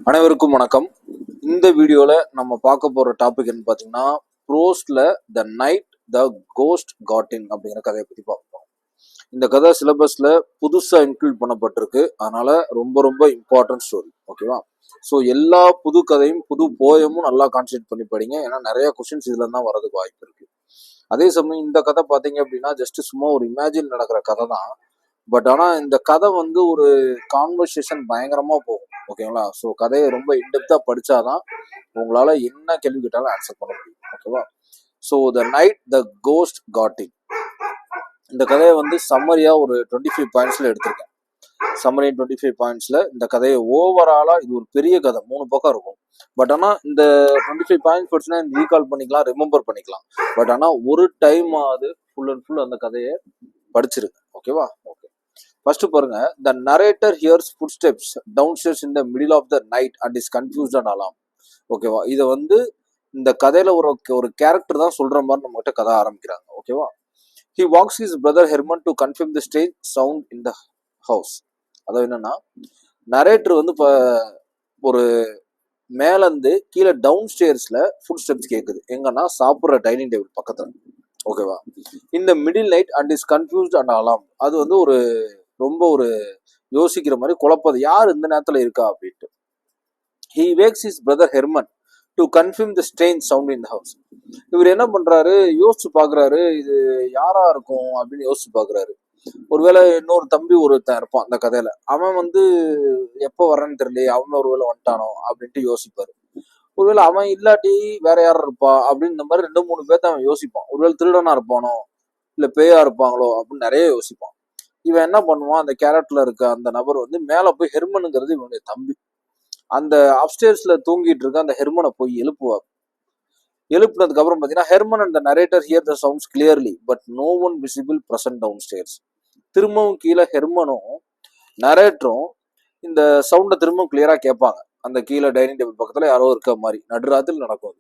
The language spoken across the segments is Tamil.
அனைவருக்கும் வணக்கம். இந்த வீடியோவில் நம்ம பார்க்க போகிற டாபிக் என்ன பார்த்தீங்கன்னா, ப்ரோஸ்ட்ல the night the ghost got in அப்படிங்கிற கதையை பற்றி பார்ப்போம். இந்த கதை சிலபஸில் புதுசாக இன்க்ளூட் பண்ணப்பட்டிருக்கு. அதனால ரொம்ப ரொம்ப இம்பார்ட்டன்ட் ஸ்டோரி. ஓகேவா? ஸோ எல்லா புது கதையும் புது போயமும் நல்லா கான்சென்ட்ரேட் பண்ணி படிங்க. ஏன்னா நிறைய கொஸ்டின்ஸ் இதுல தான் வரதுக்கு வாய்ப்பு இருக்கு. அதே சமயம் இந்த கதை பார்த்தீங்க அப்படின்னா ஜஸ்ட் சும்மா ஒரு இமேஜின் நடக்கிற கதை தான். பட் ஆனால் இந்த கதை வந்து ஒரு கான்வர்சேஷன் பயங்கரமாக போகும். ஓகேங்களா? ஸோ கதையை ரொம்ப இன்டெப்த்தாக படித்தாதான் உங்களால் என்ன கேள்வி கேட்டாலும் ஆன்சர் பண்ண முடியும். ஓகேவா? So the night the ghost got in, இந்த கதையை வந்து சம்மரியாக ஒரு 25 பாயிண்ட்ஸில் எடுத்திருக்கேன். சம்மரி 25 பாயிண்ட்ஸில் இந்த கதையை ஓவராலாக, இது ஒரு பெரிய கதை, 3 பக்கம் இருக்கும். பட் ஆனால் இந்த 25 பாயிண்ட்ஸ் படிச்சுன்னா ரீகால் பண்ணிக்கலாம், ரிமெம்பர் பண்ணிக்கலாம். பட் ஆனால் ஒரு டைம் அது ஃபுல் அண்ட் ஃபுல் அந்த கதையை படிச்சிருக்கு. ஓகேவா? ஓகே, ஃபர்ஸ்ட் பாருங்க. The narrator hears footsteps downstairs in the middle of the night and is confused and alarm. ஓகேவா? இதை வந்து இந்த கதையில ஒரு கேரக்டர் தான் சொல்ற மாதிரி நம்ம கிட்ட கதை ஆரம்பிக்கிறாங்க. ஓகேவா? He wakes his brother Herman to confirm the stage sound in the house. அதாவது என்னன்னா, நரேட்டர் வந்து இப்போ ஒரு மேலேருந்து கீழே டவுன் ஸ்டேர்ஸ்ல ஃபுட் ஸ்டெப்ஸ் கேட்குது. எங்கன்னா சாப்பிட்ற டைனிங் டேபிள் பக்கத்துல. ஓகேவா? இந்த middle night and is confused and alarm, அது வந்து ஒரு ரொம்ப ஒரு யோசிக்கிற மாதிரி, குழப்பது, யார் இந்த நேரத்துல இருக்கா அப்படின்ட்டு. He wakes his brother Herman to confirm the strange sound in the house. இவர் என்ன பண்றாரு, யோசிச்சு பாக்குறாரு, இது யாரா இருக்கும் அப்படின்னு யோசிச்சு பாக்குறாரு. ஒருவேளை இன்னொரு தம்பி ஒருத்தன் இருப்பான் அந்த கதையில, அவன் வந்து எப்போ வர்றன்னு தெரியல, அவன் ஒருவேளை வந்துட்டானோ அப்படின்ட்டு யோசிப்பாரு. ஒருவேளை அவன் இல்லாட்டி வேற யாரும் இருப்பா அப்படின்னு இந்த மாதிரி 2-3 பேர்த்த அவன் யோசிப்பான். ஒருவேளை திருடனா இருப்பானோ இல்ல பேயா இருப்பாங்களோ அப்படின்னு நிறைய யோசிப்பான். இவன் என்ன பண்ணுவான், அந்த கேரக்டர்ல இருக்க அந்த நபர் வந்து மேல போய், ஹெர்மனுங்கிறது இவனுடைய தம்பி, அந்த அப்ஸ்டேர்ஸ்ல தூங்கிட்டு இருக்க அந்த ஹெர்மனை போய் எழுப்புவார். எழுப்புனதுக்கு அப்புறம் பாத்தீங்கன்னா, Herman and the narrator hear the sounds clearly but no one visible present downstairs. திரும்பவும் கீழே ஹெர்மனும் நரேட்டரும் இந்த சவுண்டை திரும்பவும் கிளியரா கேட்பாங்க. அந்த கீழே டைனிங் டேபிள் பக்கத்துல யாரோ இருக்க மாதிரி நடுராத்தில் நடக்கும்.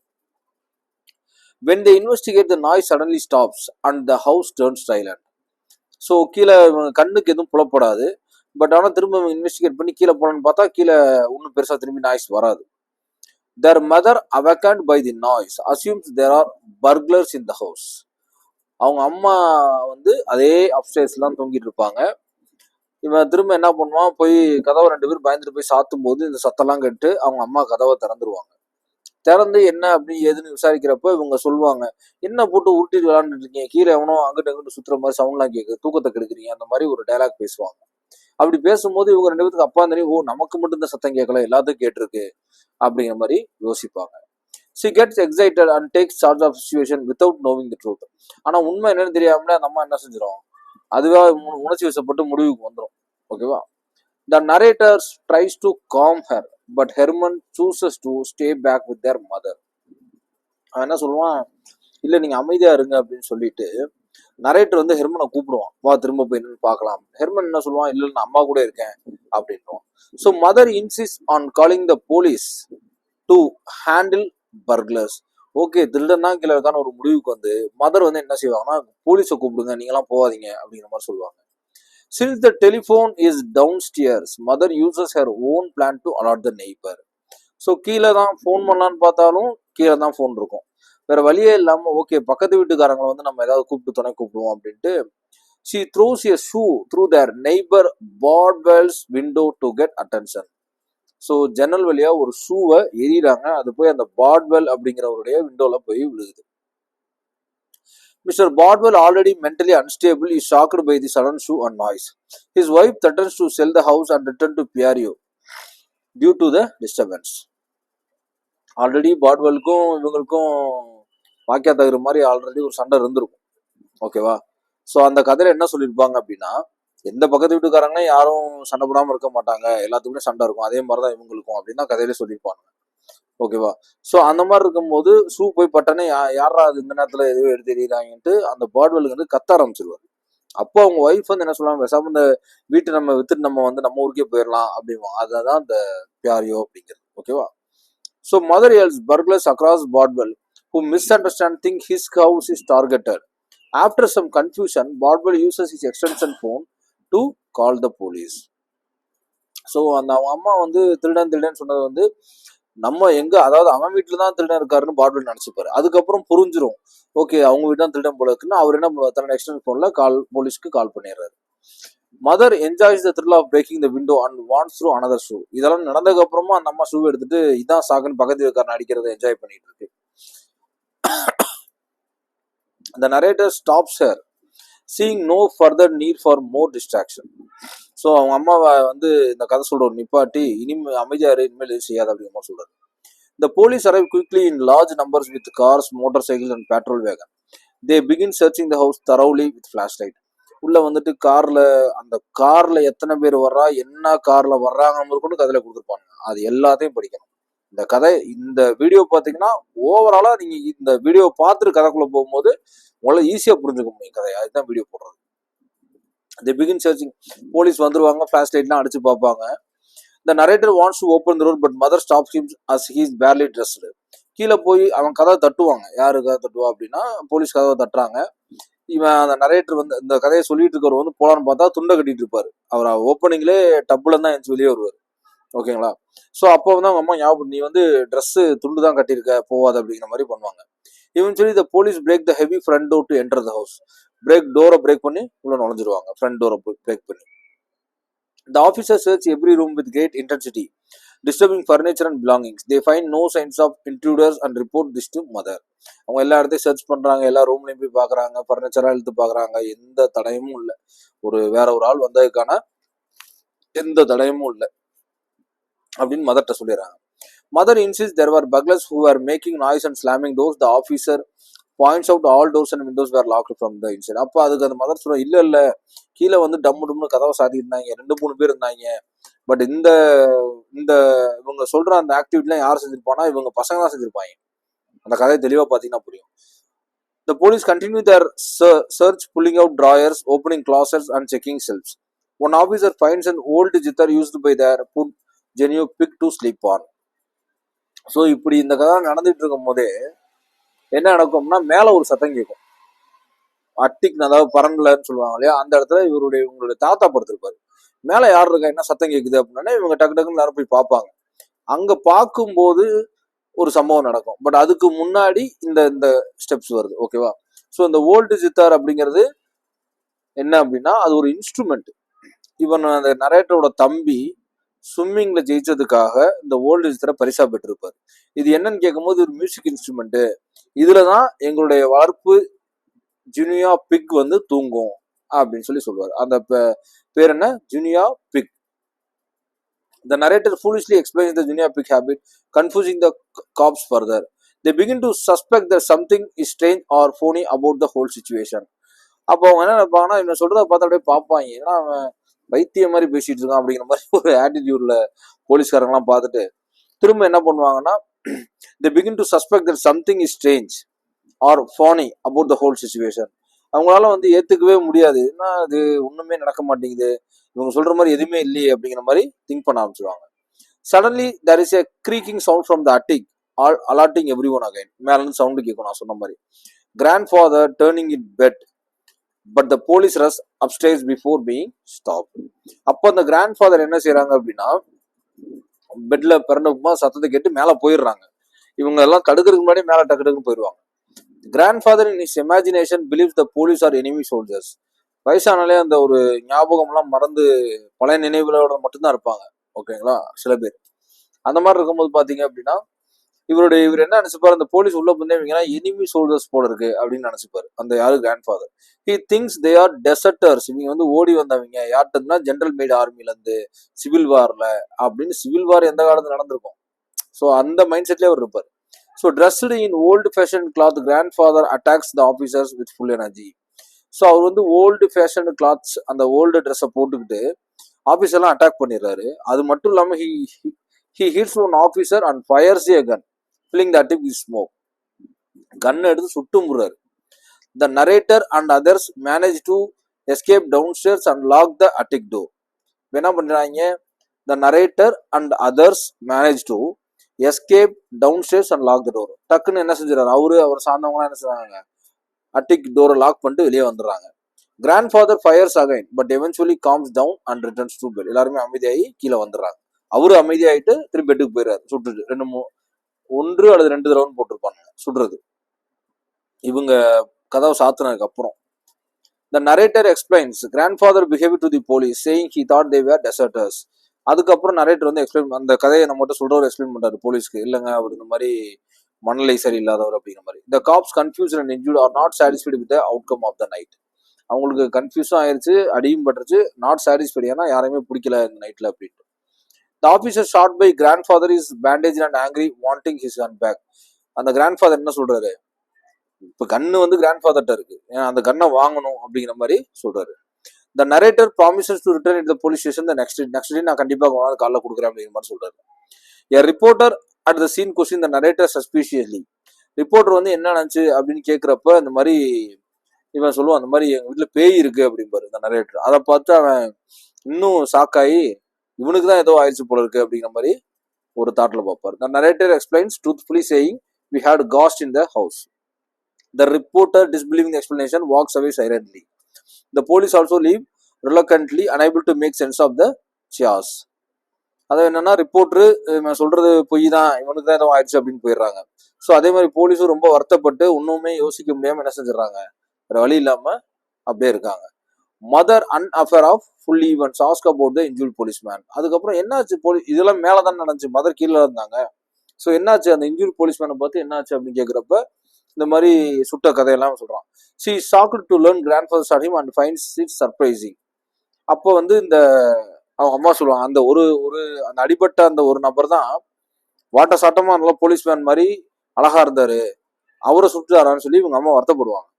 When they investigate, the noise suddenly stops and the house turns silent. So கீழே கண்ணுக்கு எதுவும் புலப்படாது. பட் ஆனால் திரும்ப இன்வெஸ்டிகேட் பண்ணி கீழே போகலான்னு பார்த்தா கீழே ஒன்றும் பெருசாக திரும்பி நாய்ஸ் வராது. Their mother, awakened by the noise, assumes there are burglars in the house. அவங்க அம்மா வந்து அதே அப்ஸ்டேர்ஸ்லாம் தூங்கிட்டு இருப்பாங்க. இவன் திரும்ப என்ன பண்ணுவான், போய் கதவை 2 பேர் பயந்துட்டு போய் சாத்தும் போது இந்த சத்தம்லாம் கேட்டு அவங்க அம்மா கதவை திறந்துருவாங்க. திறந்து என்ன அப்படி ஏதுன்னு விசாரிக்கிறப்ப இவங்க சொல்லுவாங்க, என்ன போட்டு உருட்டிட்டு விளாண்டுட்டு இருக்கீங்க, கீழே எவனோ அங்கிட்டு அங்கிட்டு சுத்துற மாதிரி சவுண்ட்லாம் கேட்குது, தூக்கத்தை கெடுக்குறீங்க, அந்த மாதிரி ஒரு டைலாக் பேசுவாங்க. அப்படி பேசும்போது இவங்க 2 பேருக்கு அப்பா தெரியும், ஓ நமக்கு மட்டும் இந்த சத்தம் கேட்கல, எல்லாத்துக்கும் கேட்டிருக்கு அப்படிங்கிற மாதிரி யோசிப்பாங்க. She gets excited and takes charge of situation without knowing the truth. ஆனா உண்மை என்னன்னு தெரியாமலே அந்த அம்மா என்ன செஞ்சிடும், அதுவா உணர்ச்சி வசப்பட்டு முடிவுக்கு வந்துடும். ஓகேவா? The narrator tries to calm her, but Herman chooses to stay back with their mother. அவன் என்ன சொல்லுவான், இல்ல நீங்க அமைதியா இருங்க அப்படின்னு சொல்லிட்டு நரேட்டர் வந்து ஹெர்மனை கூப்பிடுவான், வா திரும்ப போய் என்னன்னு பார்க்கலாம். ஹெர்மன் என்ன சொல்லுவான், இல்ல நான் அம்மா கூட இருக்கேன் அப்படின்வான். So mother insist on calling the police to handle burglars. Okay, திருடன் தான் கீழே இருக்கான ஒரு முடிவுக்கு வந்து மதர் வந்து என்ன செய்வாங்கன்னா, போலீஸை கூப்பிடுங்க, நீங்களாம் போகாதீங்க அப்படிங்கிற மாதிரி சொல்லுவாங்க. Since the telephone is downstairs, mother uses her own plan to alert the neighbor. So கீழே தான் ஃபோன் பண்ணலான்னு பார்த்தாலும் கீழே தான் ஃபோன் இருக்கும். வேற வழியே இல்லாம ஓகே பக்கத்து வீட்டுக்காரங்களை வந்து நம்ம ஏதாவது கூப்பிட்டு துணை கூப்பிடுவோம் அப்படின்ட்டு she throws a shoe through their neighbor Bardwell's window to get attention. So ஜன்னல் வழியா ஒரு ஷூவை எறிகிறாங்க, அது போய் அந்த பார்ட்வெல் அப்படிங்கிறவருடைய விண்டோல போய் விழுகுது. Mr. Bardwell, already mentally unstable, is shocked by the sudden shoe and noise. His wife threatens to sell the house and return to Pierio due to the disturbance. Already பார்ட்வெல்க்கும் இவங்களுக்கும் வாக்கியா தகுற மாதிரி ஆல்ரெடி ஒரு சண்டை இருந்திருக்கும். ஓகேவா? ஸோ அந்த கதையில என்ன சொல்லியிருப்பாங்க அப்படின்னா, எந்த பக்கத்து வீட்டுக்காரங்க யாரும் சண்டை போடாமல் இருக்க மாட்டாங்க, எல்லாத்துக்குமே சண்டை இருக்கும், அதே மாதிரி தான் இவங்களுக்கும் அப்படின்னு தான் கதையிலே சொல்லியிருப்பாங்க. ஓகேவா? ஸோ அந்த மாதிரி இருக்கும்போது ஷூ போய் பட்டனே யாரா அது இந்த நேரத்தில் எதுவும் எடுத்து எறிகிறாங்கன்ட்டு அந்த பார்ட்வெலுக்கு வந்து கத்த ஆரம்பிச்சிருவாரு. அப்போ அவங்க ஒய்ஃப் வந்து என்ன சொல்லுவாங்க, பேசாம இந்த வீட்டை நம்ம வித்துட்டு நம்ம வந்து நம்ம ஊருக்கே போயிடலாம் அப்படின்வாங்க. அதுதான் இந்த பியாரியோ அப்படிங்கிறது. ஓகேவா? So mother yells burglars across Bardwell, who misunderstand think his house is targeted. After some confusion, Bardwell uses his extension phone to call the police. So அந்த அவங்க அம்மா வந்து திருடன் சொன்னது வந்து நம்ம எங்க, அதாவது அவன் வீட்டுல தான் திருடன் இருக்காருன்னு பாட்வில் நினைச்சுப்பாரு. அதுக்கப்புறம் புரிஞ்சிரும், ஓகே அவங்க வீட்டு தான் திருடன் போல இருக்குன்னு. அவர் என்ன பண்ணுவார், தன்னோட எக்ஸ்டர்னல் போன்ல போலீஸ்க்கு கால் பண்ணிடுறாரு. Mother enjoys the thrill of breaking the window and wants through another shoe. இதெல்லாம் நடந்ததுக்கு அப்புறமா அந்த அம்மா ஷூ எடுத்துட்டு இதான் சாக்குன்னு பக்கத்து வீட்டுக்காரன் அடிக்கிறத என்ஜாய் பண்ணிட்டு இருக்கு. The narrator stops her, seeing no further need for more distraction. So அவங்க அம்மாவை வந்து இந்த கதை சொல்ற ஒரு நிப்பாட்டி, இனிமே அமைதியாரு, இனிமேல் எதுவும் செய்யாது அப்படிங்கிற சொல்றாரு. The police arrive quickly in large numbers with cars, motorcycles and patrol wagon. They begin searching the house thoroughly with flashlight. உள்ள வந்துட்டு அந்த கார்ல எத்தனை பேர் வர்றா, என்ன கார்ல வர்றாங்க கூட கதையில கொடுத்துருப்பாங்க. அது எல்லாத்தையும் படிக்கணும். இந்த வீடியோ பார்த்தீங்கன்னா ஓவராலா நீங்க இந்த வீடியோ பார்த்துட்டு கதைக்குள்ள போகும்போது உங்களால ஈஸியா புரிஞ்சுக்க முடியும் கதையை. அதுதான் வீடியோ போடுறது. They begin searching. போலீஸ் வந்துருவாங்க, ஃபிளாஷ் லைட்லாம் அடிச்சு பார்ப்பாங்க. The narrator wants to open the door, but mother stops him as he is barely dressed. கீழே போய் அவன் கதை தட்டுவாங்க. யாரு கதை தட்டுவா அப்படின்னா போலீஸ் கதவை தட்டுறாங்க. இவன் அந்த நரேட்டர் வந்து இந்த கதையை சொல்லிட்டு இருக்கவர் வந்து போலான்னு பார்த்தா துண்டை கட்டிட்டு இருப்பாரு. அவர் ஓப்பனிங்லே டப்புல தான் எந்த வெளியே வருவார். ஓகேங்களா? ஸோ அப்போ வந்து அவங்க அம்மா ஞாபகம், நீ வந்து ட்ரெஸ் துண்டு தான் கட்டியிருக்க, போவாது அப்படிங்கிற மாதிரி பண்ணுவாங்க. Eventually the police break the heavy front door to enter the house. டோரை பிரேக் பண்ணி உள்ள நுழைஞ்சிருவாங்க. ஃப்ரண்ட் டோரை பிரேக் பண்ணி. The officers search every room with great intensity, disturbing furniture and belongings. They find no signs of intruders and report this to mother. அவங்க எல்லா இடத்தையும் சர்ச் பண்றாங்க, எல்லா ரூம்லையும் போய் பாக்குறாங்க, ஃபர்னிச்சரா இழுத்து பாக்குறாங்க, எந்த தடயமும் இல்லை. வேற ஒரு ஆள் வந்ததுக்கான எந்த தடயமும் இல்லை அப்படின்னு மதர்கிட்ட சொல்லிடுறாங்க. Mother insists there were burglars who were making noise and slamming doors. The officer points out all doors and windows were locked from the inside. அப்போ அதுக்கு அந்த மதர் சொல்ல, இல்ல கீழே வந்து டம்னு கதவை சாத்தி இருந்தாங்க, 2-3 பேர் இருந்தாங்க. பட் இந்த இந்த இவங்க சொல்ற அந்த ஆக்டிவிட்டிலாம் யார் செஞ்சிருப்பானா, இவங்க பசங்க தான் செஞ்சிருப்பாங்க. அந்த கதையை தெளிவா பாத்தீங்கன்னா புரியும். The police continue their search, pulling out drawers, opening closets and checking shelves. One officer finds an old jither used by their put genuine pig to sleep on. So இப்படி இந்த கதை நடந்துட்டு இருக்கும் போதே என்ன நடக்கும்னா, மேல ஒரு சத்தம் கேட்கும். அட்டிக், அதாவது பரன்லன்னு சொல்லுவாங்க இல்லையா, அந்த இடத்துல இவங்களுடைய தாத்தா படுத்திருப்பாரு. மேல யார் இருக்கா, என்ன சத்தம் கேட்குது அப்படின்னா இவங்க டக்கு டக்குன்னு நேரம் போய் பார்ப்பாங்க. அங்க பார்க்கும்போது ஒரு சம்பவம் நடக்கும். பட் அதுக்கு முன்னாடி இந்த ஸ்டெப்ஸ் வருது. ஓகேவா? ஸோ இந்த ஓல்டு ஜித்தார் அப்படிங்கிறது என்ன அப்படின்னா, அது ஒரு இன்ஸ்ட்ருமெண்ட். இவன் அந்த நரேட்டரோட தம்பி ஸ்விம்மிங்ல ஜெயிச்சதுக்காக இந்த ஓல்டு ஜித்தாரை பரிசா பெற்றிருப்பாரு. இது என்னன்னு கேட்கும்போது ஒரு மியூசிக் இன்ஸ்ட்ருமெண்ட், இதுலதான் எங்களுடைய வளர்ப்பு ஜூனியா பிக் வந்து தூங்கும் அப்படின்னு சொல்லுவார். அந்த பேர் என்ன, ஜூனியா big. The narrator foolishly explains the junior pig habit, confusing the cops further. They begin to suspect that something is strange or phony about the whole situation. அப்போ அவங்க என்ன நினைப்பாங்கன்னா, இவன் சொல்றத பார்த்து அப்படியே பார்ப்பாங்க, ஏன்னா அவன் வைத்திய மாதிரி பேசிட்டு இருக்கான் அப்படிங்கிற மாதிரி ஒரு ஆட்டிடியூட்ல போலீஸ்காரங்களாம் பார்த்துட்டு திரும்ப என்ன பண்ணுவாங்கன்னா, they begin to suspect that something is strange or phony about the whole situation. அவங்களால வந்து ஏத்துக்கவே முடியாது, ஏன்னா அது ஒண்ணுமே நடக்க மாட்டேங்குது, இவங்க சொல்ற மாதிரி எதுவுமே இல்லையே அப்படிங்கிற மாதிரி திங்க் பண்ண ஆரம்பிச்சிருவாங்க. Suddenly there is a creaking sound from the attic, alerting everyone again. மேல இருந்து சவுண்ட் கேட்கும். நான் சொன்ன மாதிரி grandfather turning in bed, but the police rush upstairs before being stopped. அப்போ அந்த கிராண்ட்ஃபாதர் என்ன செய்யறாங்க அப்படின்னா, பெட்ல பிறந்தப்பமா சத்தத்தை கேட்டு மேல போயிடுறாங்க. இவங்க எல்லாம் தடுக்கிறதுக்கு முன்னாடி மேல டக்கு டக்குன்னு போயிடுவாங்க. Grandfather in his imagination believes the police are enemy soldiers. வயசானாலே அந்த ஒரு ஞாபகம் எல்லாம் மறந்து பழைய நினைவுகளோட மட்டும்தான் இருப்பாங்க. ஓகேங்களா? சில பேர் அந்த மாதிரி இருக்கும்போது பாத்தீங்க அப்படின்னா, இவர் என்ன நினைச்சுப்பாரு, அந்த போலீஸ் உள்ள போனீங்கன்னா எனிமி சோல்ஜர்ஸ் போல இருக்கு அப்படின்னு நினைச்சுப்பாரு. அந்த யாரு grandfather. He thinks they are deserters. இவங்க வந்து ஓடி வந்தவங்க யார்கிட்டனா, ஜென்ரல் மேட் ஆர்மில இருந்து சிவில் வார்ல அப்படின்னு. சிவில் வார் எந்த காலத்துல நடந்திருக்கும். ஸோ அந்த மைண்ட் செட்லேயே அவர் இருப்பார். So dressed in old fashion cloth, grandfather attacks the officers with full energy. So அவர் வந்து ஓல்டு ஃபேஷன் கிளாத்ஸ், அந்த ஓல்டு ட்ரெஸ்ஸை போட்டுக்கிட்டு ஆஃபீஸர்லாம் அட்டாக் பண்ணிடுறாரு. அது மட்டும் இல்லாமல் he hits one officer and fires a gun, filling the attic with smoke. கன் எடுத்து சுட்டு முறாரு. The narrator and others manage to escape downstairs and lock the attic door. என்ன பண்றாங்க, the narrator and others manage to escape downstairs and lock the door. டக்குன்னு என்ன செஞ்சாரு, அவர் சார்ந்தவங்களாம் என்ன செய்றாங்க, அட்டிக் டோரை லாக் பண்ணிட்டு வெளியே வந்துடுறாங்க. Grandfather fires again but eventually calms down and returns to bed. எல்லாருமே அமைதியாகி கீழே வந்துடுறாங்க. அவரு அமைதியாயிட்டு திரும்பி பெட்டுக்கு போயிடுறாரு. சுட்டுட்டு 1 அல்லது 2 ரவுண்ட் போட்டிருப்பாங்க சுடுறது. இவங்க கதவை சாத்தினதுக்கு அப்புறம் the narrator explains grandfather behaved to the police saying he thought they were deserters. அதுக்கப்புறம் நரேட்டர் வந்து எக்ஸ்பிளைன் அந்த கதையை நம்மகிட்ட சொல்றவர் எக்ஸ்பிளைன் பண்றாரு போலீஸ்க்கு. இல்லைங்க, அவர் இந்த மாதிரி மனநிலை சரியில்லாதவர் அப்படிங்கிற மாதிரி. the cops confused and injured are not satisfied with the outcome of the night. அவங்களுக்கு கன்ஃபியூஸும் ஆயிடுச்சு, அடியும் பட்டுருச்சு, நாட் சாட்டிஸ்ஃபைட், ஏன்னா யாரையுமே பிடிக்கல இந்த நைட்ல அப்படின்ட்டு. the officer shot by grandfather is bandaged and angry wanting his gun back. அந்த கிராண்ட்ஃபாதர் என்ன சொல்றாரு, இப்ப கண்ணு வந்து கிராண்ட்ஃபாதர்ட்ட இருக்கு, அந்த கண்ணை வாங்கணும் அப்படிங்கிற மாதிரி சொல்றாரு. the narrator promises to return at the police station the next day. நான் கண்டிப்பா காலைல கொடுக்குறேன் அப்படிங்கிற மாதிரி சொல்றாரு. a reporter at the scene question the narrator suspiciously. Reporter வந்து என்ன நினைச்சு அப்படின்னு கேட்கிறப்ப இந்த மாதிரி இவன் சொல்லுவான், அந்த மாதிரி எங்க வீட்டுல பேய் இருக்கு அப்படிம்பாரு இந்த நரேட்டர். அதை பார்த்து அவன் இன்னும் ஷாக்காயி இவனுக்கு தான் ஏதோ ஆயிடுச்சு போல இருக்கு அப்படிங்கிற மாதிரி ஒரு தாட்ல பார்ப்பாரு. the narrator explains truthfully saying we had ghost in the house. the reporter disbelieving the explanation walks away silently. the police also leave reluctantly unable to make sense of the chaos. அது என்னன்னா, ரிப்போர்ட்ரு சொல்றது பொய் தான், இவனுக்கு தான் ஏதோ ஆயிடுச்சு அப்படின்னு போயிடுறாங்க. ஸோ அதே மாதிரி போலீஸும் ரொம்ப வருத்தப்பட்டு ஒன்றுமே யோசிக்க முடியாம என்ன செஞ்சிடறாங்க, வேற வழி இல்லாம அப்படியே இருக்காங்க. Mother unaware of full events ask about the injured policeman. அதுக்கப்புறம் என்னாச்சு, இதெல்லாம் மேலதான் நடந்துச்சு, மதர் கீழே இருந்தாங்க. ஸோ என்னாச்சு அந்த இன்ஜூர்ட் போலீஸ்மேனை பார்த்து என்னாச்சு அப்படின்னு கேட்குறப்ப இந்த மாதிரி சுட்ட கதையெல்லாம் சொல்றான். she is shocked to learn grandfather shot him and finds it surprising. அப்போ வந்து இந்த அவங்க அம்மா சொல்லுவாங்க, அந்த ஒரு அந்த அடிபட்ட அந்த ஒரு நபர் தான் வாட்ட சாட்டமா நல்லா போலீஸ்மேன் மாதிரி அழகா இருந்தாரு, அவரை சுட்டுறாரான்னு சொல்லி இவங்க அம்மா வருத்தப்படுவாங்க.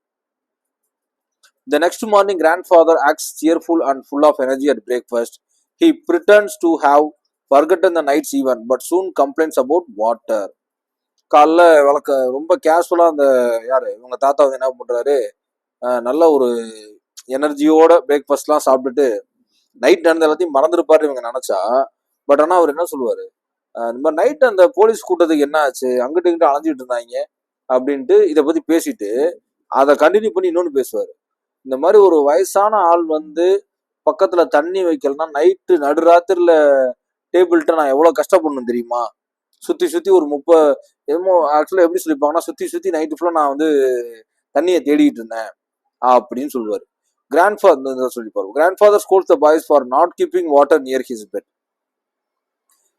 The next morning grandfather acts cheerful and full of energy at breakfast. He pretends to have forgotten the night's event but soon complains about water. காலைல ரொம்ப கேஷுவலா அந்த யாரு இவங்க தாத்தா வந்து என்ன பண்றாரு, நல்ல ஒரு எனர்ஜியோட பிரேக்ஃபாஸ்ட்லாம் சாப்பிட்டுட்டு நைட் நடந்த எல்லாத்தையும் மறந்துருப்பாரு இவங்க நினைச்சா. பட் ஆனா அவர் என்ன சொல்லுவாரு, இந்த மாதிரி நைட் அந்த போலீஸ் கூட்டத்துக்கு என்ன ஆச்சு, அங்கிட்டு இங்கிட்ட அலைஞ்சிட்டு இருந்தாங்க அப்படின்ட்டு இதை பத்தி பேசிட்டு அதை கண்டினியூ பண்ணி இன்னொன்னு பேசுவாரு. இந்த மாதிரி ஒரு வயசான ஆள் வந்து பக்கத்துல தண்ணி வைக்கலன்னா நைட்டு நடுராத்திரில டேபிள்கிட்ட நான் எவ்வளவு கஷ்டப்படணும் தெரியுமா, சுத்தி சுத்தி ஒரு 30 என்னமோ ஆக்சுவலா எப்படி சொல்லிப்பாங்கன்னா, சுத்தி சுத்தி நைட்டு ஃபுல்லா நான் வந்து தண்ணியை தேடிட்டு இருந்தேன் அப்படின்னு சொல்லுவாரு. கிராண்ட்ஃபாதர் சொல்லிப்பாரு, grandfather scolds the boys for not keeping water near his bed.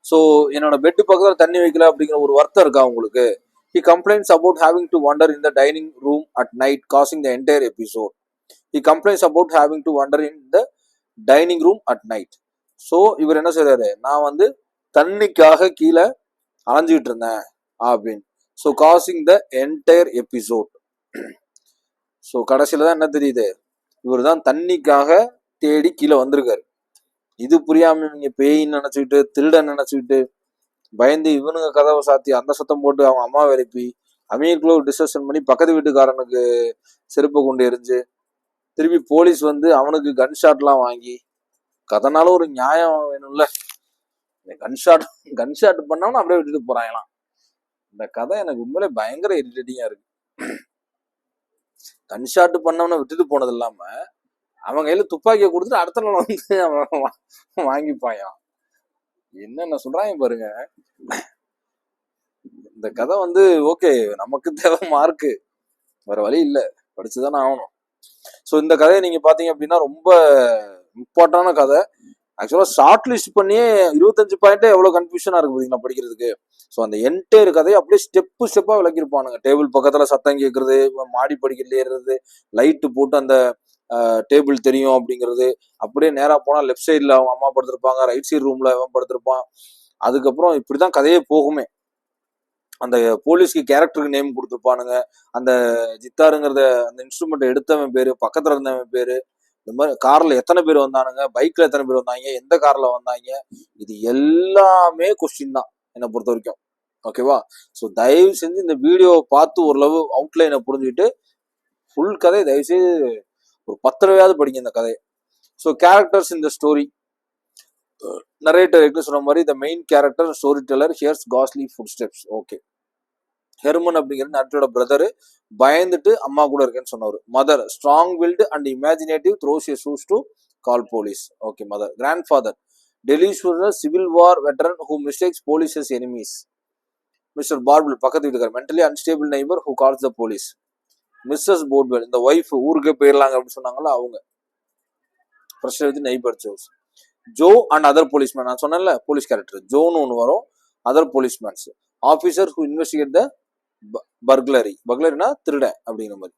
So என்னோட பெட்டு பக்கத்துல தண்ணி வைக்கல அப்படிங்கிற ஒரு வருத்தம் இருக்கா உங்களுக்கு. he complains about having to wander in the dining room at night causing the entire episode. he complains about having to wander in the dining room at night. So இவர் என்ன செய்யறாரு, நான் வந்து தண்ணிக்காக கீழே அலைஞ்சிட்டு இருந்தேன் அப்படின்னு. So causing the entire episode. So கடைசியில தான் என்ன தெரியுது, இவர் தான் தண்ணிக்காக தேடி கீழே வந்திருக்காரு. இது புரியாம நீங்க பேயின்னு நினைச்சுக்கிட்டு திருடன் நினைச்சுக்கிட்டு பயந்து இவனுங்க கதவை சாத்தி அந்த சத்தம் போட்டு அவங்க அம்மாவை எழுப்பி அவங்களுக்குள்ள டிஸ்கஷன் பண்ணி பக்கத்து வீட்டுக்காரனுக்கு செருப்பை கொண்டு எரிஞ்சு திருப்பி போலீஸ் வந்து அவனுக்கு கன் ஷாட்லாம் வாங்கி, கதனால ஒரு நியாயம் வேணும்ல, கன் ஷாட் பண்ணவன அப்படியே விட்டுட்டு போறாங்களாம். இந்த கதை எனக்கு உண்மையிலே பயங்கர இரிட்டேட்டிங்கா இருக்கு. கன் ஷாட் பண்ணவன விட்டுட்டு போனது இல்லாம அவன் கையில துப்பாக்கியை கொடுத்துட்டு அடுத்த நாள் வந்து அவன் வாங்கிப்பாயான். என்னென்ன சொல்றாங்க பாருங்க. இந்த கதை வந்து ஓகே, நமக்கு தேவை மார்க்கு, வேற வழி இல்லை, படிச்சுதானே ஆகணும். ஸோ இந்த கதையை நீங்க பாத்தீங்க அப்படின்னா ரொம்ப இம்பார்ட்டன்டான கதை. ஆக்சுவலா ஷார்ட் லிஸ்ட் பண்ணியே 25 பாயிண்ட் எவ்வளவு கன்ஃபியூஷனா இருக்கு பாத்தீங்கன்னா படிக்கிறதுக்கு. ஸோ அந்த என்டையர் கதையை அப்படியே ஸ்டெப்பா விளக்கிருப்பானுங்க. டேபிள் பக்கத்துல சத்தம் கேட்கறது, மாடி படிக்கல ஏறுறது, லைட்டு போட்டு அந்த டேபிள் தெரியும் அப்படிங்கிறது, அப்படியே நேரா போனா லெஃப்ட் சைட்ல அவங்க அம்மா படுத்திருப்பாங்க, ரைட் சைடு ரூம்ல அவன் படுத்திருப்பான். அதுக்கப்புறம் இப்படிதான் கதையே போகுமே. அந்த போலீஸ்க்கு கேரக்டருக்கு நேம் கொடுத்துருப்பானுங்க. அந்த ஜித்தாருங்கிறத அந்த இன்ஸ்ட்ருமெண்ட் எடுத்தவன் பேரு, பக்கத்துல இருந்தவன் பேரு, இந்த மாதிரி கார்ல எத்தனை பேர் வந்தானுங்க, பைக்ல எத்தனை பேர் வந்தாங்க, எந்த கார்ல வந்தாங்க, இது எல்லாமே கொஸ்டின் தான் என்னை பொறுத்த வரைக்கும். ஓகேவா? ஸோ தயவு செஞ்சு இந்த வீடியோவை பார்த்து ஓரளவு அவுட்லைனை புரிஞ்சுக்கிட்டு ஃபுல் கதை தயவு செய்து ஒரு 10 தடவையாவது படிங்க இந்த கதையை. ஸோ கேரக்டர்ஸ் இந்த ஸ்டோரி, நரேட்டர் சொன்ன மாதிரி the main character story teller hears ghostly footsteps. Okay, Herman அப்படிங்கிற நரிட்டோட பிரதரு பயந்துட்டு அம்மா கூட இருக்கேன்னு சொன்னவர். Mother strong willed and imaginative throws a shoes to call police. Okay mother. Grandfather delusional civil war veteran who mistakes police as enemies. Mister Barble பக்கத்து வீட்டுக்கார் mentally unstable neighbour who calls the police. Missus Bodwell இந்த ஒய்ஃப் ஊருக்கே போயிடலாங்க அப்படின்னு சொன்னாங்களா அவங்க. Pressure with neighbour Joe's. Joe and other policeman நான் சொன்னேன்ல போலீஸ் கேரக்டர் ஜோன்னு ஒன்று வரும். Other policeman's officer who investigate the பர்க்லரினா திருடன் அப்படிங்கிற மாதிரி.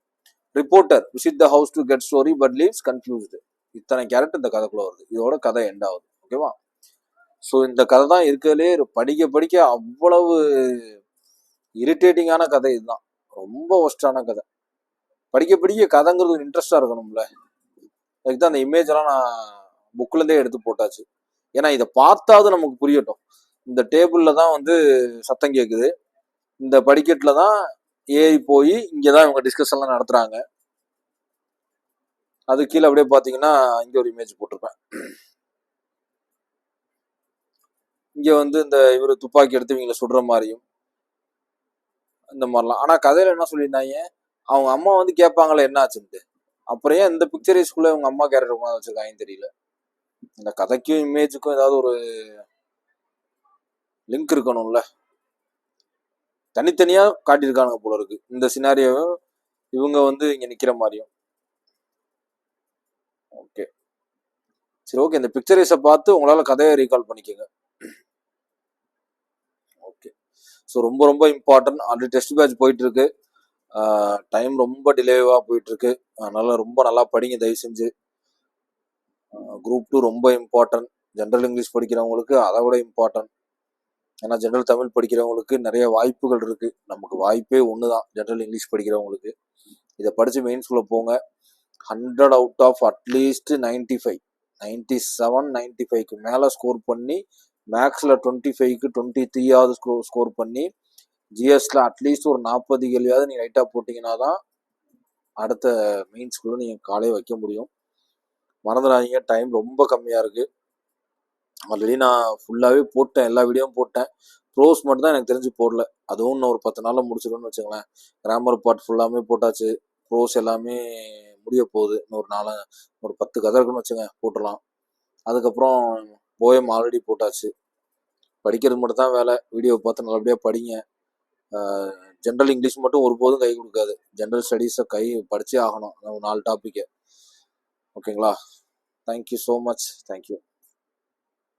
Reporter visit the house to get story but leaves confused. இத்தனை கேரக்டர் இந்த கதைக்குள்ள வருது. இதோட கதை எண்ட் ஆகுது. ஓகேவா? ஸோ இந்த கதை தான் இருக்கிறதுலே படிக்க படிக்க அவ்வளவு இரிட்டேட்டிங்கான கதை. இதுதான் ரொம்ப ஒஸ்டான கதை. படிக்க படிக்க கதைங்கிறது ஒரு இன்ட்ரெஸ்டா இருக்கணும்ல. அதுக்கு தான் அந்த இமேஜ் எல்லாம் நான் புக்ல இருந்தே எடுத்து போட்டாச்சு. ஏன்னா இதை பார்த்தாவது நமக்கு புரியட்டும். இந்த டேபிள்ல தான் வந்து சத்தம் கேட்குது, இந்த படிக்கட்டுல தான் ஏறி போய் இங்கதான் இவங்க டிஸ்கஷன்லாம் நடத்துறாங்க. அது கீழே அப்படியே பாத்தீங்கன்னா இங்க ஒரு இமேஜ் போட்டிருப்பேன். இங்க வந்து இந்த இவரு துப்பாக்கி எடுத்து இவங்களை சுடுற மாதிரியும் இந்த மாதிரிலாம். ஆனா கதையில என்ன சொல்லியிருந்தாங்க, அவங்க அம்மா வந்து கேட்பாங்களே என்ன ஆச்சுன்ட்டு. அப்புறம் ஏன் இந்த பிக்சரைஸ்குள்ள இவங்க அம்மா கேரக்டர் வச்சிருக்காங்கன்னு தெரியல. இந்த கதைக்கும் இமேஜுக்கும் ஏதாவது ஒரு லிங்க் இருக்கணும்ல. தனித்தனியா காட்டியிருக்கானுங்க போல இருக்கு. இந்த சினாரியாவும் இவங்க வந்து இங்க நிக்கிற மாதிரியும். ஓகே சரி, ஓகே. இந்த பிக்சரைஸை பார்த்து உங்களால கதையை ரீகால் பண்ணிக்கோங்க. ஓகே. ஸோ ரொம்ப ரொம்ப இம்பார்ட்டன்ட். ஆல்ரெடி டெஸ்ட் பேட்ச் போயிட்டு இருக்கு. டைம் ரொம்ப டிலேவா போயிட்டு இருக்கு. அதனால ரொம்ப நல்லா படிங்க தயவு செஞ்சு. குரூப் 2 ரொம்ப இம்பார்ட்டன்ட். ஜென்ரல் இங்கிலீஷ் படிக்கிறவங்களுக்கு அதை விட இம்பார்ட்டன்ட். ஏன்னா ஜென்ரல் தமிழ் படிக்கிறவங்களுக்கு நிறைய வாய்ப்புகள் இருக்கு. நமக்கு வாய்ப்பே ஒண்ணுதான் ஜென்ரல் இங்கிலீஷ் படிக்கிறவங்களுக்கு. இதை படிச்சு மெயின்ஸ்குள்ள போங்க. 100 அவுட் ஆஃப் அட்லீஸ்ட் 95, 97, 95க்கு மேல ஸ்கோர் பண்ணி, மேக்ஸ்ல 25க்கு 23ஆவது ஸ்கோர் பண்ணி, ஜிஎஸ்ல அட்லீஸ்ட் ஒரு 40 கேள்வியாவது நீங்க ரைட்டா போட்டீங்கன்னா தான் அடுத்த மெயின்ஸ்குள்ள நீங்க காலையே வைக்க முடியும். மறந்துடாதீங்க, டைம் ரொம்ப கம்மியா இருக்கு. ஆல்ரெடி நான் ஃபுல்லாவே போட்டேன், எல்லா வீடியோவும் போட்டேன். ப்ரோஸ் மட்டும் தான் எனக்கு தெரிஞ்சு போடல. அதுவும் இன்னும் ஒரு 10 நாள்ல முடிச்சிடும்னு வச்சுங்களேன். கிராமர் பார்ட் ஃபுல்லாமே போட்டாச்சு. ப்ரோஸ் எல்லாமே முடிய போகுது. ஒரு 10 கதை இருக்குன்னு வச்சுங்க, போட்டுடலாம். அதுக்கப்புறம் போயம் ஆல்ரெடி போட்டாச்சு. படிக்கிறது மட்டும் தான் வேலை. வீடியோ பார்த்து நல்லபடியாக படிங்க. ஜென்ரல் இங்கிலீஷ் மட்டும் ஒருபோதும் கை கொடுக்காது. ஜென்ரல் ஸ்டடீஸை படிச்சே ஆகணும். 4 டாப்பிக்கு. ஓகேங்களா? Thank you so much. தேங்க்யூ.